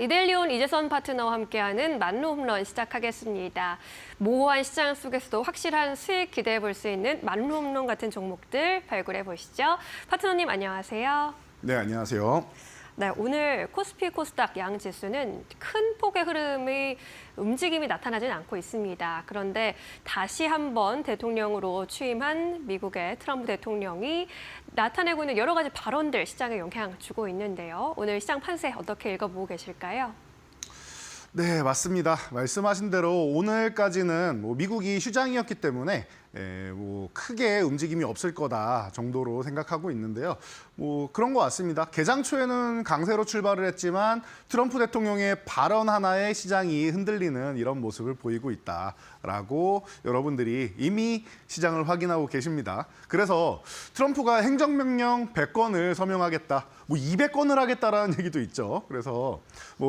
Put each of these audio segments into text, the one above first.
이델리온 이재선 파트너와 함께하는 만루 홈런 시작하겠습니다. 모호한 시장 속에서도 확실한 수익 기대해 볼 수 있는 만루 홈런 같은 종목들 발굴해 보시죠. 파트너님 안녕하세요. 네, 안녕하세요. 네, 오늘 코스피 코스닥 양 지수는 큰 폭의 흐름의 움직임이 나타나진 않고 있습니다. 그런데 다시 한번 대통령으로 취임한 미국의 트럼프 대통령이 나타내고 있는 여러 가지 발언들 시장에 영향을 주고 있는데요. 오늘 시장 판세 어떻게 읽어보고 계실까요? 네, 맞습니다. 말씀하신 대로 오늘까지는 미국이 휴장이었기 때문에 크게 움직임이 없을 거다 정도로 생각하고 있는데요. 그런 것 같습니다. 개장 초에는 강세로 출발을 했지만 트럼프 대통령의 발언 하나에 시장이 흔들리는 이런 모습을 보이고 있다라고 여러분들이 이미 시장을 확인하고 계십니다. 그래서 트럼프가 행정명령 100건을 서명하겠다, 200건을 하겠다라는 얘기도 있죠. 그래서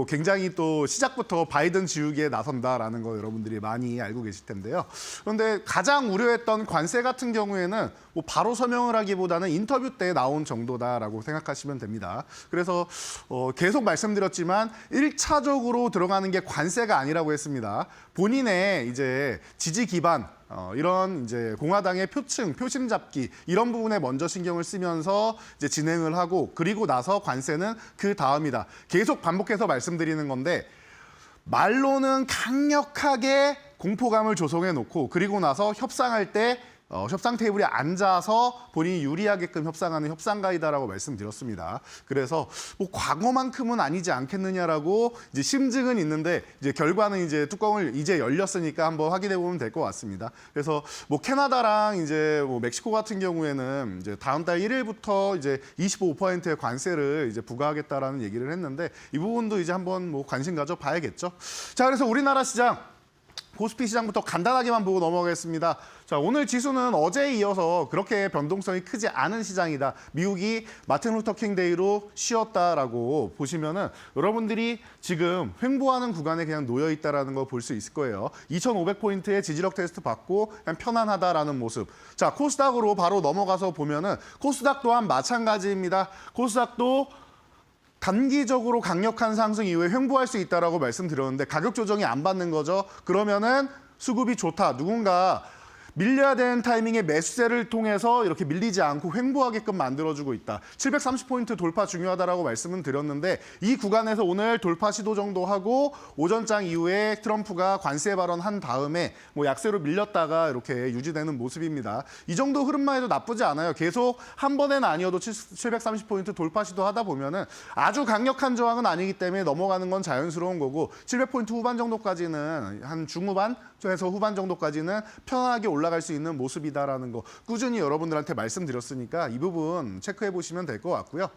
굉장히 또 시작부터 바이든 지우기에 나선다라는 거 여러분들이 많이 알고 계실 텐데요. 그런데 가장 우려했던 관세 같은 경우에는 바로 서명을 하기보다는 인터뷰 때 나온 정도다라고 생각하시면 됩니다. 그래서 계속 말씀드렸지만 1차적으로 들어가는 게 관세가 아니라고 했습니다. 본인의 이제 지지 기반 이런 이제 공화당의 표층, 표심 잡기 이런 부분에 먼저 신경을 쓰면서 이제 진행을 하고 그리고 나서 관세는 그 다음이다. 계속 반복해서 말씀드리는 건데 말로는 강력하게 공포감을 조성해 놓고 그리고 나서 협상할 때 협상 테이블에 앉아서 본인이 유리하게끔 협상하는 협상가이다라고 말씀드렸습니다. 그래서 과거만큼은 아니지 않겠느냐라고 이제 심증은 있는데 이제 결과는 이제 뚜껑을 이제 열렸으니까 한번 확인해 보면 될 것 같습니다. 그래서 캐나다랑 이제 멕시코 같은 경우에는 이제 다음 달 1일부터 이제 25%의 관세를 이제 부과하겠다라는 얘기를 했는데 이 부분도 이제 한번 관심 가져 봐야겠죠. 자, 그래서 우리나라 시장 코스피 시장부터 간단하게만 보고 넘어가겠습니다. 자, 오늘 지수는 어제에 이어서 그렇게 변동성이 크지 않은 시장이다. 미국이 마틴 루터 킹 데이로 쉬었다라고 보시면은 여러분들이 지금 횡보하는 구간에 그냥 놓여 있다라는 거 볼 수 있을 거예요. 2,500포인트의 지지력 테스트 받고 그냥 편안하다라는 모습. 자, 코스닥으로 바로 넘어가서 보면은 코스닥 또한 마찬가지입니다. 코스닥도 단기적으로 강력한 상승 이후에 횡보할 수 있다라고 말씀드렸는데 가격 조정이 안 받는 거죠. 그러면은 수급이 좋다. 누군가 밀려야 되는 타이밍에 매수세를 통해서 이렇게 밀리지 않고 횡보하게끔 만들어주고 있다. 730포인트 돌파 중요하다라고 말씀은 드렸는데 이 구간에서 오늘 돌파 시도 정도 하고 오전장 이후에 트럼프가 관세 발언한 다음에 약세로 밀렸다가 이렇게 유지되는 모습입니다. 이 정도 흐름만 해도 나쁘지 않아요. 계속 한 번에는 아니어도 730포인트 돌파 시도 하다 보면은 아주 강력한 저항은 아니기 때문에 넘어가는 건 자연스러운 거고 700포인트 후반 정도까지는 한 중후반에서 후반 정도까지는 편안하게 올라갈 수 있는 모습이다라는 거 꾸준히 여러분들한테 말씀드렸으니까 이 부분 체크해 보시면 될 것 같고요.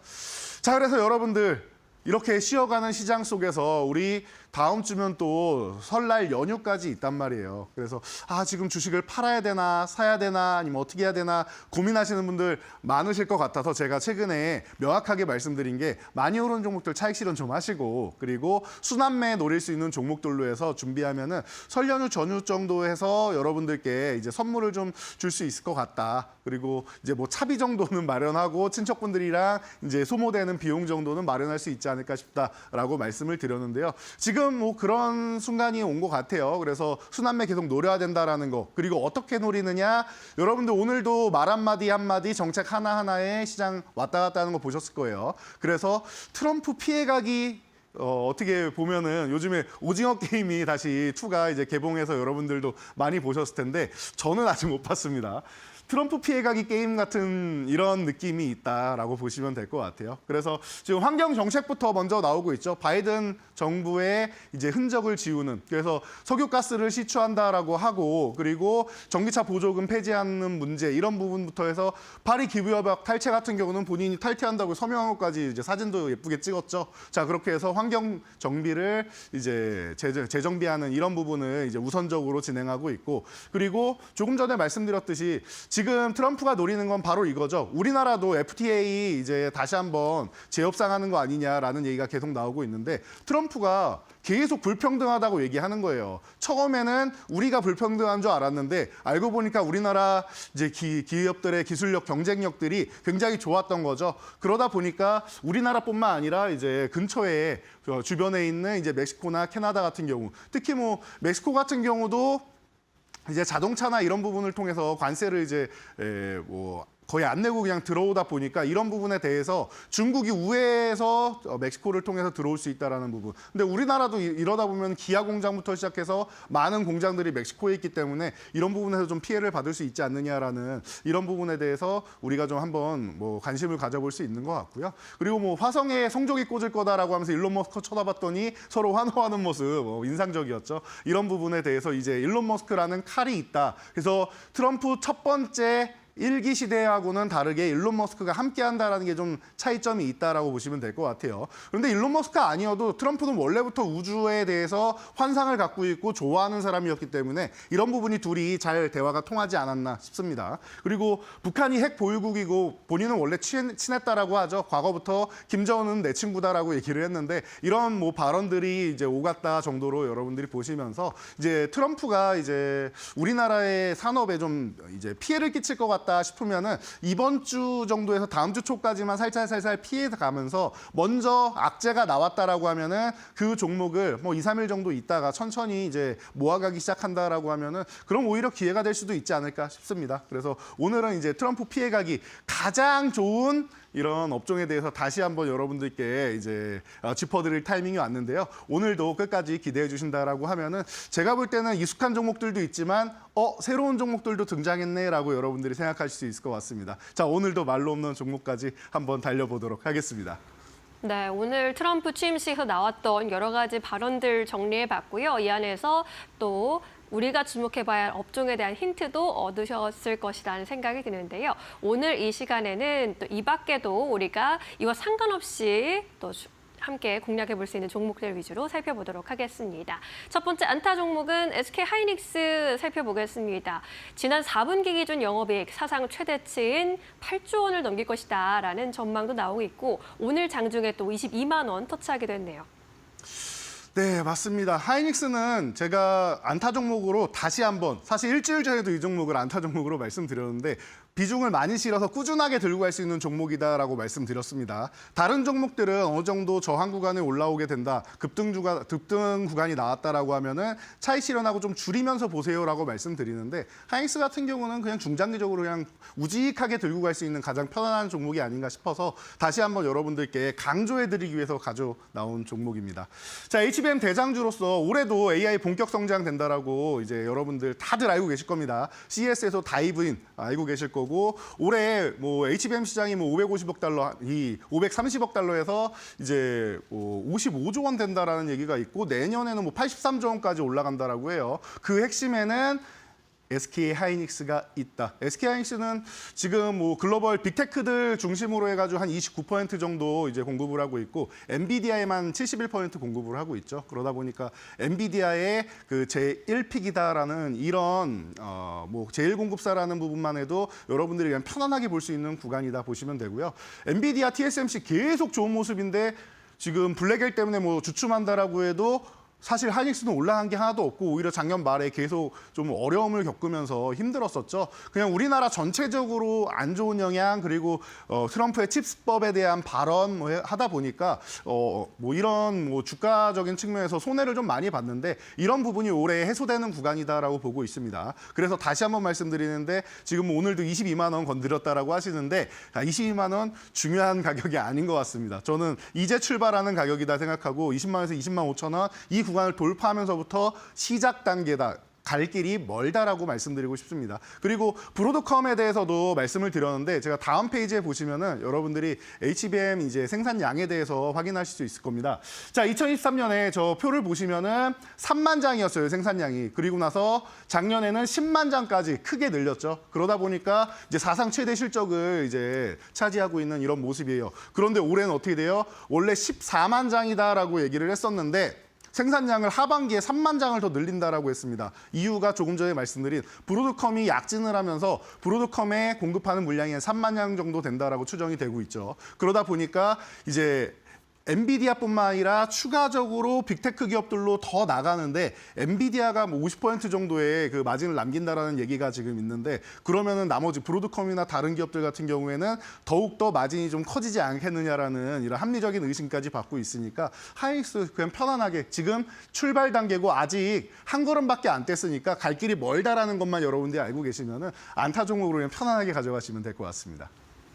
자, 그래서 여러분들 이렇게 쉬어가는 시장 속에서 우리 다음 주면 또 설날 연휴까지 있단 말이에요. 그래서 지금 주식을 팔아야 되나 사야 되나 아니면 어떻게 해야 되나 고민하시는 분들 많으실 것 같아서 제가 최근에 명확하게 말씀드린 게 많이 오른 종목들 차익 실현 좀 하시고 그리고 순환매 노릴 수 있는 종목들로 해서 준비하면은 설 연휴 전후 정도 해서 여러분들께 이제 선물을 좀 줄 수 있을 것 같다. 그리고 이제 차비 정도는 마련하고 친척분들이랑 이제 소모되는 비용 정도는 마련할 수 있지 않을까 싶다라고 말씀을 드렸는데요. 지금 그런 순간이 온 것 같아요. 그래서 순환매 계속 노려야 된다라는 거. 그리고 어떻게 노리느냐. 여러분들 오늘도 말 한마디 한마디 정책 하나하나에 시장 왔다 갔다 하는 거 보셨을 거예요. 그래서 트럼프 피해가기 어떻게 보면은 요즘에 오징어 게임이 다시 2가 이제 개봉해서 여러분들도 많이 보셨을 텐데 저는 아직 못 봤습니다. 트럼프 피해가기 게임 같은 이런 느낌이 있다라고 보시면 될 것 같아요. 그래서 지금 환경 정책부터 먼저 나오고 있죠. 바이든 정부의 이제 흔적을 지우는. 그래서 석유가스를 시추한다라고 하고 그리고 전기차 보조금 폐지하는 문제 이런 부분부터 해서 파리 기후협약 탈퇴 같은 경우는 본인이 탈퇴한다고 서명한 것까지 이제 사진도 예쁘게 찍었죠. 자, 그렇게 해서 환경 정비를 이제 재정비하는 이런 부분을 이제 우선적으로 진행하고 있고 그리고 조금 전에 말씀드렸듯이 지금 트럼프가 노리는 건 바로 이거죠. 우리나라도 FTA 이제 다시 한번 재협상하는 거 아니냐라는 얘기가 계속 나오고 있는데 트럼프가 계속 불평등하다고 얘기하는 거예요. 처음에는 우리가 불평등한 줄 알았는데 알고 보니까 우리나라 이제 기업들의 기술력, 경쟁력들이 굉장히 좋았던 거죠. 그러다 보니까 우리나라뿐만 아니라 이제 근처에 주변에 있는 이제 멕시코나 캐나다 같은 경우, 특히 뭐 멕시코 같은 경우도 이제 자동차나 이런 부분을 통해서 관세를 이제 뭐 거의 안 내고 그냥 들어오다 보니까 이런 부분에 대해서 중국이 우회해서 멕시코를 통해서 들어올 수 있다라는 부분. 근데 우리나라도 이러다 보면 기아 공장부터 시작해서 많은 공장들이 멕시코에 있기 때문에 이런 부분에서 좀 피해를 받을 수 있지 않느냐라는 이런 부분에 대해서 우리가 좀 한번 뭐 관심을 가져볼 수 있는 것 같고요. 그리고 뭐 화성에 성적이 꽂을 거다라고 하면서 일론 머스크 쳐다봤더니 서로 환호하는 모습 인상적이었죠. 이런 부분에 대해서 이제 일론 머스크라는 칼이 있다. 그래서 트럼프 첫 번째 일기 시대하고는 다르게 일론 머스크가 함께한다라는 게 좀 차이점이 있다라고 보시면 될 것 같아요. 그런데 일론 머스크가 아니어도 트럼프는 원래부터 우주에 대해서 환상을 갖고 있고 좋아하는 사람이었기 때문에 이런 부분이 둘이 잘 대화가 통하지 않았나 싶습니다. 그리고 북한이 핵 보유국이고 본인은 원래 친했다라고 하죠. 과거부터 김정은은 내 친구다라고 얘기를 했는데 이런 뭐 발언들이 이제 오갔다 정도로 여러분들이 보시면서 이제 트럼프가 이제 우리나라의 산업에 좀 이제 피해를 끼칠 것 같다 싶으면은 이번 주 정도에서 다음 주 초까지만 살살 피해 가면서 먼저 악재가 나왔다라고 하면은 그 종목을 뭐 2, 3일 정도 있다가 천천히 이제 모아가기 시작한다라고 하면은 그럼 오히려 기회가 될 수도 있지 않을까 싶습니다. 그래서 오늘은 이제 트럼프 피해가기 가장 좋은 이런 업종에 대해서 다시 한번 여러분들께 이제 짚어드릴 타이밍이 왔는데요. 오늘도 끝까지 기대해 주신다라고 하면은 제가 볼 때는 익숙한 종목들도 있지만 새로운 종목들도 등장했네라고 여러분들이 생각하실 수 있을 것 같습니다. 자, 오늘도 말로 없는 종목까지 한번 달려보도록 하겠습니다. 네, 오늘 트럼프 취임식에서 나왔던 여러 가지 발언들 정리해봤고요. 이 안에서 또 우리가 주목해봐야 할 업종에 대한 힌트도 얻으셨을 것이라는 생각이 드는데요. 오늘 이 시간에는 또 이 밖에도 우리가 이와 상관없이 또 함께 공략해 볼 수 있는 종목들 위주로 살펴보도록 하겠습니다. 첫 번째 안타 종목은 SK 하이닉스 살펴보겠습니다. 지난 4분기 기준 영업이익 사상 최대치인 8조 원을 넘길 것이다라는 전망도 나오고 있고 오늘 장중에 또 22만 원 터치하기도 했네요. 네, 맞습니다. 하이닉스는 제가 안타 종목으로 다시 한번 사실 일주일 전에도 이 종목을 안타 종목으로 말씀드렸는데 비중을 많이 실어서 꾸준하게 들고 갈 수 있는 종목이다라고 말씀드렸습니다. 다른 종목들은 어느 정도 저항 구간에 올라오게 된다, 급등 구간이 나왔다라고 하면은 차익 실현하고 좀 줄이면서 보세요라고 말씀드리는데 하이닉스 같은 경우는 그냥 중장기적으로 그냥 우직하게 들고 갈 수 있는 가장 편안한 종목이 아닌가 싶어서 다시 한번 여러분들께 강조해드리기 위해서 가져 나온 종목입니다. 자, HBM 대장주로서 올해도 AI 본격 성장된다라고 이제 여러분들 다들 알고 계실 겁니다. CES에서 다이브인 알고 계실 거고. 올해 뭐 HBM 시장이 뭐 550억 달러, 530억 달러에서 이제 55조 원 된다라는 얘기가 있고 내년에는 뭐 83조 원까지 올라간다라고 해요. 그 핵심에는 SK 하이닉스가 있다. SK 하이닉스는 지금 뭐 글로벌 빅테크들 중심으로 해가지고 한 29% 정도 이제 공급을 하고 있고 엔비디아에만 71% 공급을 하고 있죠. 그러다 보니까 엔비디아의 그 제1픽이다라는 이런 뭐 제일 공급사라는 부분만 해도 여러분들이 그냥 편안하게 볼 수 있는 구간이다 보시면 되고요. 엔비디아 TSMC 계속 좋은 모습인데 지금 블랙엘 때문에 뭐 주춤한다라고 해도 사실 하이닉스는 올라간 게 하나도 없고 오히려 작년 말에 계속 좀 어려움을 겪으면서 힘들었었죠. 그냥 우리나라 전체적으로 안 좋은 영향 그리고 트럼프의 칩스법에 대한 발언 뭐 하다 보니까 뭐 이런 뭐 주가적인 측면에서 손해를 좀 많이 봤는데 이런 부분이 올해 해소되는 구간이다라고 보고 있습니다. 그래서 다시 한번 말씀드리는데 지금 오늘도 22만 원 건드렸다라고 하시는데 22만 원 중요한 가격이 아닌 것 같습니다. 저는 이제 출발하는 가격이다 생각하고 20만 원에서 20만 5천 원 이 구간을 돌파하면서부터 시작 단계다. 갈 길이 멀다라고 말씀드리고 싶습니다. 그리고 브로드컴에 대해서도 말씀을 드렸는데 제가 다음 페이지에 보시면은 여러분들이 HBM 이제 생산량에 대해서 확인하실 수 있을 겁니다. 자, 2023년에 저 표를 보시면은 3만 장이었어요, 생산량이. 그리고 나서 작년에는 10만 장까지 크게 늘렸죠. 그러다 보니까 이제 사상 최대 실적을 이제 차지하고 있는 이런 모습이에요. 그런데 올해는 어떻게 돼요? 원래 14만 장이다라고 얘기를 했었는데 생산량을 하반기에 3만 장을 더 늘린다라고 했습니다. 이유가 조금 전에 말씀드린 브로드컴이 약진을 하면서 브로드컴에 공급하는 물량이 한 3만 장 정도 된다라고 추정이 되고 있죠. 그러다 보니까 이제 엔비디아뿐만 아니라 추가적으로 빅테크 기업들로 더 나가는데 엔비디아가 뭐 50% 정도의 그 마진을 남긴다라는 얘기가 지금 있는데 그러면은 나머지 브로드컴이나 다른 기업들 같은 경우에는 더욱 더 마진이 좀 커지지 않겠느냐라는 이런 합리적인 의심까지 받고 있으니까 하이닉스 그냥 편안하게 지금 출발 단계고 아직 한 걸음밖에 안 뗐으니까 갈 길이 멀다라는 것만 여러분들이 알고 계시면은 안타 종목으로 그냥 편안하게 가져가시면 될 것 같습니다.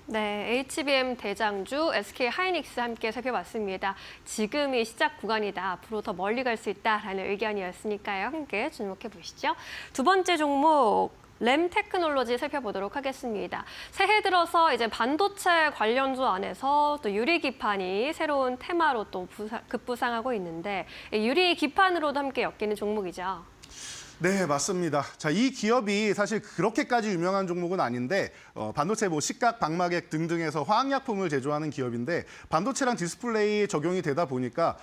네, HBM 대장주 SK 하이닉스 함께 살펴봤습니다. 지금이 시작 구간이다. 앞으로 더 멀리 갈 수 있다라는 의견이었으니까요. 함께 주목해 보시죠. 두 번째 종목 램 테크놀로지 살펴보도록 하겠습니다. 새해 들어서 이제 반도체 관련주 안에서 또 유리 기판이 새로운 테마로 또 급부상하고 있는데 유리 기판으로도 함께 엮이는 종목이죠. 네, 맞습니다. 자, 이 기업이 사실 그렇게까지 유명한 종목은 아닌데 반도체 뭐 식각, 방마객 등등에서 화학약품을 제조하는 기업인데 반도체랑 디스플레이 적용이 되다 보니까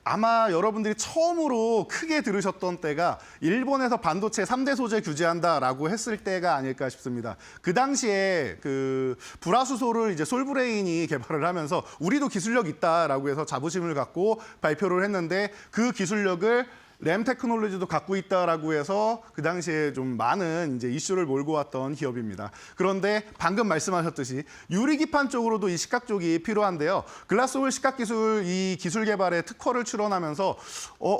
아마 여러분들이 처음으로 크게 들으셨던 때가 일본에서 반도체 3대 소재 규제한다라고 했을 때가 아닐까 싶습니다. 그 당시에 그 불화수소를 이제 솔브레인이 개발을 하면서 우리도 기술력 있다라고 해서 자부심을 갖고 발표를 했는데 그 기술력을 램 테크놀로지도 갖고 있다라고 해서 그 당시에 좀 많은 이제 이슈를 몰고 왔던 기업입니다. 그런데 방금 말씀하셨듯이 유리기판 쪽으로도 이 식각 쪽이 필요한데요. 글라스홀 식각 기술 이 기술 개발에 특허를 출원하면서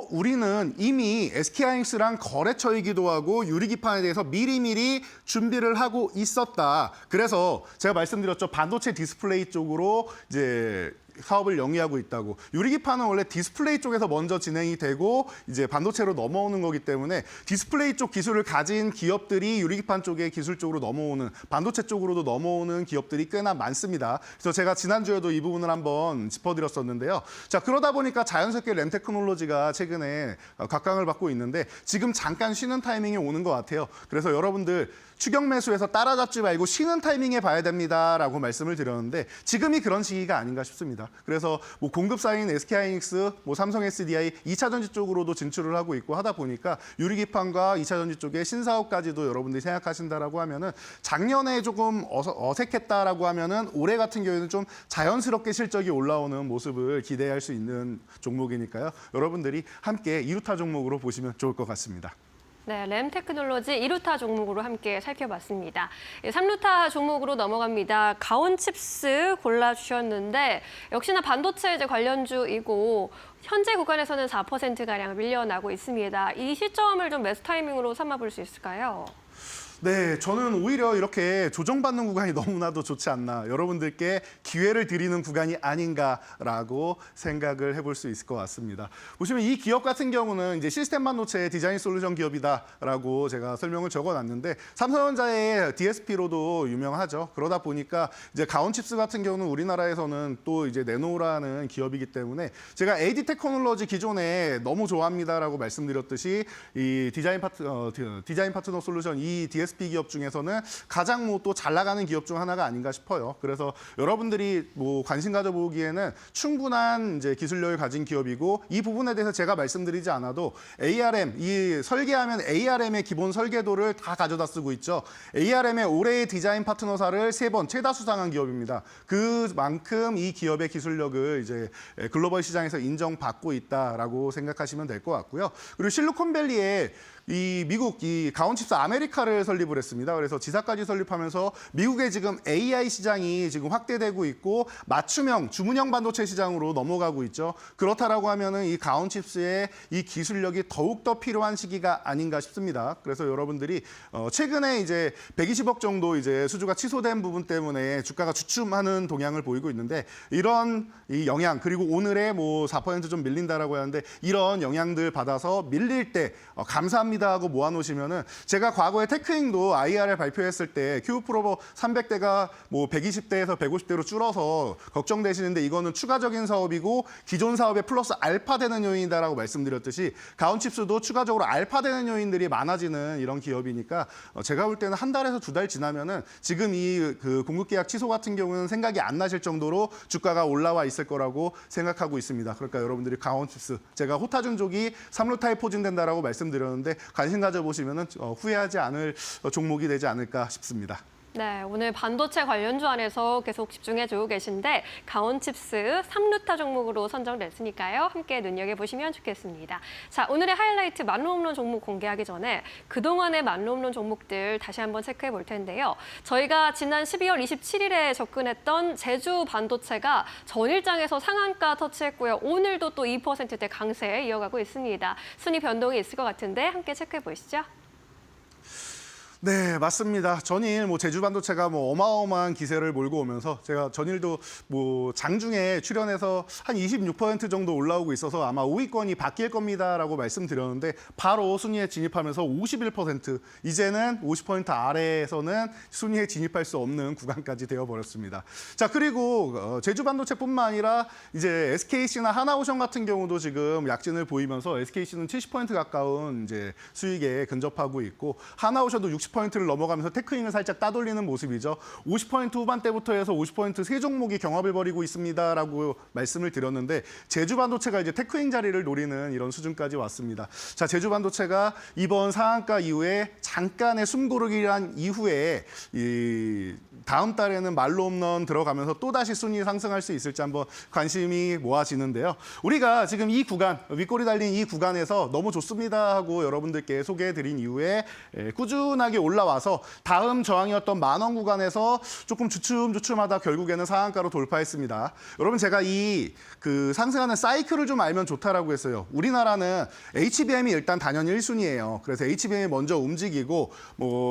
우리는 이미 SK하이닉스랑 거래처이기도 하고 유리기판에 대해서 미리미리 준비를 하고 있었다. 그래서 제가 말씀드렸죠. 반도체 디스플레이 쪽으로 이제 사업을 영위하고 있다고. 유리기판은 원래 디스플레이 쪽에서 먼저 진행이 되고 이제 반도체로 넘어오는 거기 때문에 디스플레이 쪽 기술을 가진 기업들이 유리기판 쪽의 기술 쪽으로 넘어오는 반도체 쪽으로도 넘어오는 기업들이 꽤나 많습니다. 그래서 제가 지난주에도 이 부분을 한번 짚어드렸었는데요. 자, 그러다 보니까 자연스럽게 램 테크놀로지가 최근에 각광을 받고 있는데 지금 잠깐 쉬는 타이밍이 오는 것 같아요. 그래서 여러분들 추격 매수해서 따라잡지 말고 쉬는 타이밍에 봐야 됩니다라고 말씀을 드렸는데 지금이 그런 시기가 아닌가 싶습니다. 그래서 뭐 공급사인 SK하이닉스, 뭐 삼성 SDI, 2차 전지 쪽으로도 진출을 하고 있고 하다 보니까 유리기판과 2차 전지 쪽에 신사업까지도 여러분들이 생각하신다라고 하면은 작년에 조금 어색했다라고 하면은 올해 같은 경우에는 좀 자연스럽게 실적이 올라오는 모습을 기대할 수 있는 종목이니까요. 여러분들이 함께 2루타 종목으로 보시면 좋을 것 같습니다. 네, 램 테크놀로지 2루타 종목으로 함께 살펴봤습니다. 3루타 종목으로 넘어갑니다. 가온칩스 골라주셨는데 역시나 반도체 이제 관련주이고 현재 구간에서는 4%가량 밀려나고 있습니다. 이 시점을 좀 매수 타이밍으로 삼아볼 수 있을까요? 네, 저는 오히려 이렇게 조정받는 구간이 너무나도 좋지 않나. 여러분들께 기회를 드리는 구간이 아닌가라고 생각을 해볼 수 있을 것 같습니다. 보시면 이 기업 같은 경우는 이제 시스템 반도체 디자인 솔루션 기업이다라고 제가 설명을 적어놨는데 삼성전자의 DSP로도 유명하죠. 그러다 보니까 이제 가온칩스 같은 경우는 우리나라에서는 또 이제 내노라는 기업이기 때문에 제가 AD 테크놀로지 기존에 너무 좋아합니다라고 말씀드렸듯이 이 디자인 파트너 솔루션 이 DSP 기업 중에서는 가장 뭐 또 잘 나가는 기업 중 하나가 아닌가 싶어요. 그래서 여러분들이 뭐 관심 가져보기에는 충분한 이제 기술력을 가진 기업이고 이 부분에 대해서 제가 말씀드리지 않아도 ARM 이 설계하면 ARM의 기본 설계도를 다 가져다 쓰고 있죠. ARM의 올해의 디자인 파트너사를 3번 최다 수상한 기업입니다. 그만큼 이 기업의 기술력을 이제 글로벌 시장에서 인정받고 있다라고 생각하시면 될 것 같고요. 그리고 실리콘밸리에 이 미국 이 가온칩스 아메리카를 설립을 했습니다. 그래서 지사까지 설립하면서 미국의 지금 AI 시장이 지금 확대되고 있고 맞춤형 주문형 반도체 시장으로 넘어가고 있죠. 그렇다라고 하면은 이 가온칩스의 이 기술력이 더욱 더 필요한 시기가 아닌가 싶습니다. 그래서 여러분들이 최근에 이제 120억 정도 이제 수주가 취소된 부분 때문에 주가가 주춤하는 동향을 보이고 있는데 이런 이 영향 그리고 오늘의 뭐 4% 좀 밀린다라고 하는데 이런 영향들 받아서 밀릴 때 감사합니다. 하고 모아놓으시면은 제가 과거에 테크인 삼성도 IR을 발표했을 때 큐브 프로버 300대가 뭐 120대에서 150대로 줄어서 걱정되시는데 이거는 추가적인 사업이고 기존 사업에 플러스 알파 되는 요인이다라고 말씀드렸듯이 가온칩스도 추가적으로 알파 되는 요인들이 많아지는 이런 기업이니까 제가 볼 때는 한 달에서 두 달 지나면은 지금 이 그 공급 계약 취소 같은 경우는 생각이 안 나실 정도로 주가가 올라와 있을 거라고 생각하고 있습니다. 그러니까 여러분들이 가온칩스 제가 호타준족이 3루타에 포진된다라고 말씀드렸는데 관심 가져보시면은 후회하지 않을 종목이 되지 않을까 싶습니다. 네, 오늘 반도체 관련주 안에서 계속 집중해주고 계신데 가온칩스 3루타 종목으로 선정됐으니까요. 함께 눈여겨보시면 좋겠습니다. 자, 오늘의 하이라이트 만루홈런 종목 공개하기 전에 그동안의 만루홈런 종목들 다시 한번 체크해 볼 텐데요. 저희가 지난 12월 27일에 접근했던 제주 반도체가 전일장에서 상한가 터치했고요. 오늘도 또 2%대 강세 이어가고 있습니다. 순위 변동이 있을 것 같은데 함께 체크해 보시죠. 네, 맞습니다. 전일 제주 반도체가 어마어마한 기세를 몰고 오면서 제가 전일도 장중에 출연해서 한 26% 정도 올라오고 있어서 아마 5위권이 바뀔 겁니다라고 말씀드렸는데 바로 순위에 진입하면서 51% 이제는 50포인트 아래에서는 순위에 진입할 수 없는 구간까지 되어버렸습니다. 자, 그리고 제주 반도체뿐만 아니라 이제 SKC나 하나오션 같은 경우도 지금 약진을 보이면서 SKC는 70포인트 가까운 이제 수익에 근접하고 있고 하나오션도 60%를 넘어가면서 테크잉을 살짝 따돌리는 모습이죠. 50포인트 후반대부터 해서 50포인트 세 종목이 경합을 벌이고 있습니다라고 말씀을 드렸는데 제주 반도체가 이제 테크잉 자리를 노리는 이런 수준까지 왔습니다. 자, 제주 반도체가 이번 상한가 이후에 잠깐의 숨고르기란 이후에 다음 달에는 말로 홈런 들어가면서 또다시 순위 상승할 수 있을지 한번 관심이 모아지는데요. 우리가 지금 이 구간, 윗골이 달린 이 구간에서 너무 좋습니다 하고 여러분들께 소개해드린 이후에 꾸준하게 올라와서 다음 저항이었던 10,000원 구간에서 조금 주춤주춤하다 결국에는 상한가로 돌파했습니다. 여러분 제가 이 상승하는 사이클을 좀 알면 좋다라고 했어요. 우리나라는 HBM이 일단 단연 1순위예요. 그래서 HBM이 먼저 움직이고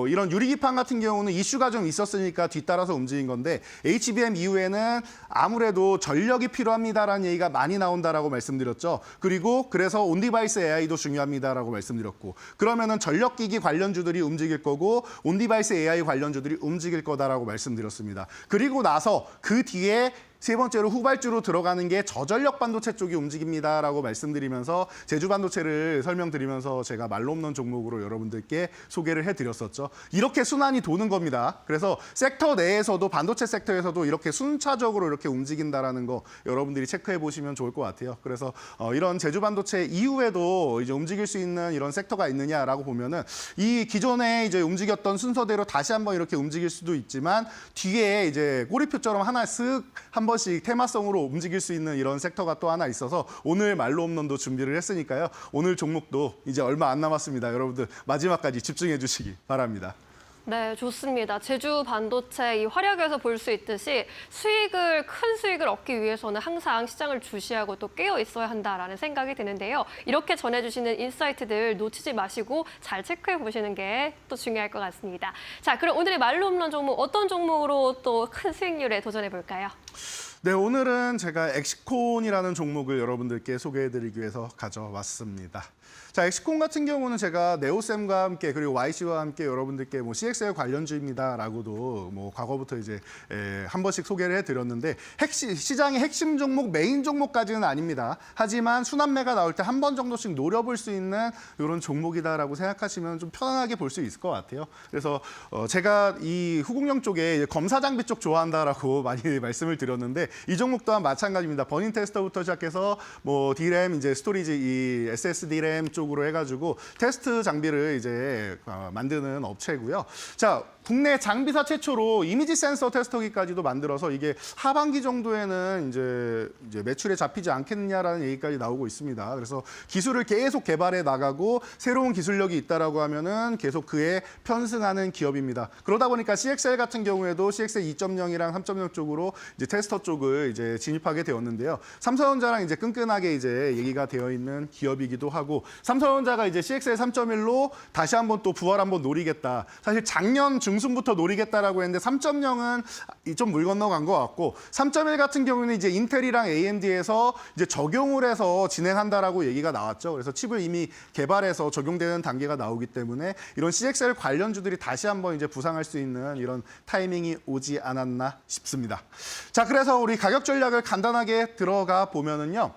이런 유리기판 같은 경우는 이슈가 좀 있었으니까 뒤따라서 움직인 건데 HBM 이후에는 아무래도 전력이 필요합니다라는 얘기가 많이 나온다라고 말씀드렸죠. 그리고 그래서 온디바이스 AI도 중요합니다라고 말씀드렸고 그러면은 전력기기 관련주들이 움직일 거고 온디바이스 AI 관련주들이 움직일 거다라고 말씀드렸습니다. 그리고 나서 그 뒤에 세 번째로 후발주로 들어가는 게 저전력 반도체 쪽이 움직입니다라고 말씀드리면서 제주 반도체를 설명드리면서 제가 말로 없는 종목으로 여러분들께 소개를 해드렸었죠. 이렇게 순환이 도는 겁니다. 그래서 섹터 내에서도 반도체 섹터에서도 이렇게 순차적으로 이렇게 움직인다라는 거 여러분들이 체크해 보시면 좋을 것 같아요. 그래서 이런 제주 반도체 이후에도 이제 움직일 수 있는 이런 섹터가 있느냐라고 보면은 이 기존에 이제 움직였던 순서대로 다시 한번 이렇게 움직일 수도 있지만 뒤에 이제 꼬리표처럼 하나 쓱 한 번씩 테마성으로 움직일 수 있는 이런 섹터가 또 하나 있어서 오늘 말로 홈런도 준비를 했으니까요. 오늘 종목도 이제 얼마 안 남았습니다. 여러분들 마지막까지 집중해 주시기 바랍니다. 네, 좋습니다. 제주 반도체 이 활약에서 볼 수 있듯이 큰 수익을 얻기 위해서는 항상 시장을 주시하고 또 깨어 있어야 한다라는 생각이 드는데요. 이렇게 전해주시는 인사이트들 놓치지 마시고 잘 체크해 보시는 게 또 중요할 것 같습니다. 자, 그럼 오늘의 말로 홈런 종목 어떤 종목으로 또 큰 수익률에 도전해 볼까요? 네, 오늘은 제가 엑시콘이라는 종목을 여러분들께 소개해드리기 위해서 가져왔습니다. 자, 엑시콘 같은 경우는 제가 네오셈과 함께 그리고 YC와 함께 여러분들께 CXL 관련주입니다라고도 과거부터 이제 한 번씩 소개를 해드렸는데 시장의 핵심 종목, 메인 종목까지는 아닙니다. 하지만 순환매가 나올 때 한 번 정도씩 노려볼 수 있는 이런 종목이다라고 생각하시면 좀 편안하게 볼 수 있을 것 같아요. 그래서 제가 이 후공령 쪽에 검사 장비 쪽 좋아한다라고 많이 말씀을 드렸는데 이 종목 또한 마찬가지입니다. 버닝 테스터부터 시작해서 D램, 이제 스토리지, 이 SSD램 쪽으로 해가지고 테스트 장비를 이제 만드는 업체고요. 자, 국내 장비사 최초로 이미지 센서 테스터기까지도 만들어서 이게 하반기 정도에는 이제 매출에 잡히지 않겠느냐라는 얘기까지 나오고 있습니다. 그래서 기술을 계속 개발해 나가고 새로운 기술력이 있다라고 하면은 계속 그에 편승하는 기업입니다. 그러다 보니까 CXL 같은 경우에도 CXL 2.0이랑 3.0 쪽으로 이제 테스터 쪽 쪽을 이제 진입하게 되었는데요. 삼성전자랑 이제 끈끈하게 이제 얘기가 되어 있는 기업이기도 하고 삼성전자가 이제 CXL 3.1로 다시 한번 또 부활 한번 노리겠다. 사실 작년 중순부터 노리겠다라고 했는데 3.0은 좀 물 건너간 것 같고 3.1 같은 경우는 이제 인텔이랑 AMD에서 이제 적용을 해서 진행한다라고 얘기가 나왔죠. 그래서 칩을 이미 개발해서 적용되는 단계가 나오기 때문에 이런 CXL 관련주들이 다시 한번 이제 부상할 수 있는 이런 타이밍이 오지 않았나 싶습니다. 자, 그래서 우리 가격 전략을 간단하게 들어가 보면은요.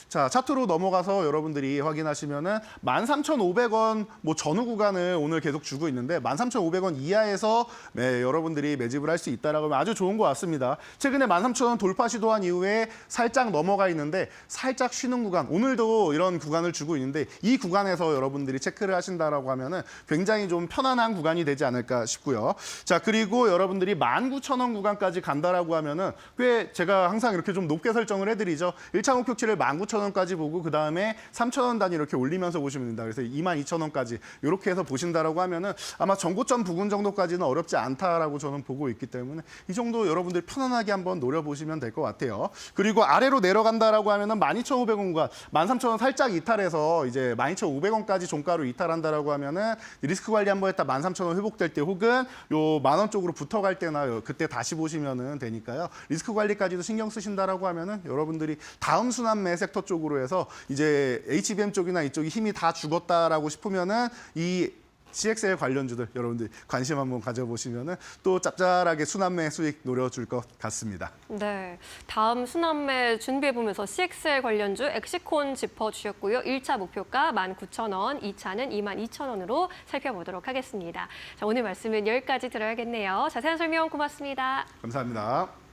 자, 차트로 넘어가서 여러분들이 확인하시면은 13,500원 뭐 전후 구간을 오늘 계속 주고 있는데 13,500원 이하에서 여러분들이 매집을 할 수 있다라고 하면 아주 좋은 것 같습니다. 최근에 13,000원 돌파 시도한 이후에 살짝 넘어가 있는데 살짝 쉬는 구간, 오늘도 이런 구간을 주고 있는데 이 구간에서 여러분들이 체크를 하신다라고 하면은 굉장히 좀 편안한 구간이 되지 않을까 싶고요. 자, 그리고 여러분들이 19,000원 구간까지 간다라고 하면은 꽤 제가 항상 이렇게 좀 높게 설정을 해드리죠. 1차 목표치를 19,000원까지 보고 그다음에 3,000원 단위 이렇게 올리면서 보시면 된다. 그래서 22,000원까지 이렇게 해서 보신다라고 하면은 아마 전고점 부근 정도까지는 어렵지 않다라고 저는 보고 있기 때문에 이 정도 여러분들 편안하게 한번 노려보시면 될 것 같아요. 그리고 아래로 내려간다라고 하면은 12,500원과 13,000원 살짝 이탈해서 이제 12,500원까지 종가로 이탈한다라고 하면은 리스크 관리 한번 했다 13,000원 회복될 때 혹은 요 10,000원 쪽으로 붙어갈 때나 그때 다시 보시면은 되니까요. 리스크 관리까지도 신경 쓰신다라고 하면은 여러분들이 다음 순환매 섹터 쪽으로 해서 이제 HBM 쪽이나 이쪽이 힘이 다 죽었다라고 싶으면은 이 CXL 관련주들 여러분들 관심 한번 가져보시면은 또 짭짤하게 순환매 수익 노려줄 것 같습니다. 네, 다음 순환매 준비해보면서 CXL 관련주 엑시콘 짚어주셨고요. 1차 목표가 19,000원, 2차는 22,000원으로 살펴보도록 하겠습니다. 자, 오늘 말씀은 여기까지 들어야겠네요. 자세한 설명 고맙습니다. 감사합니다.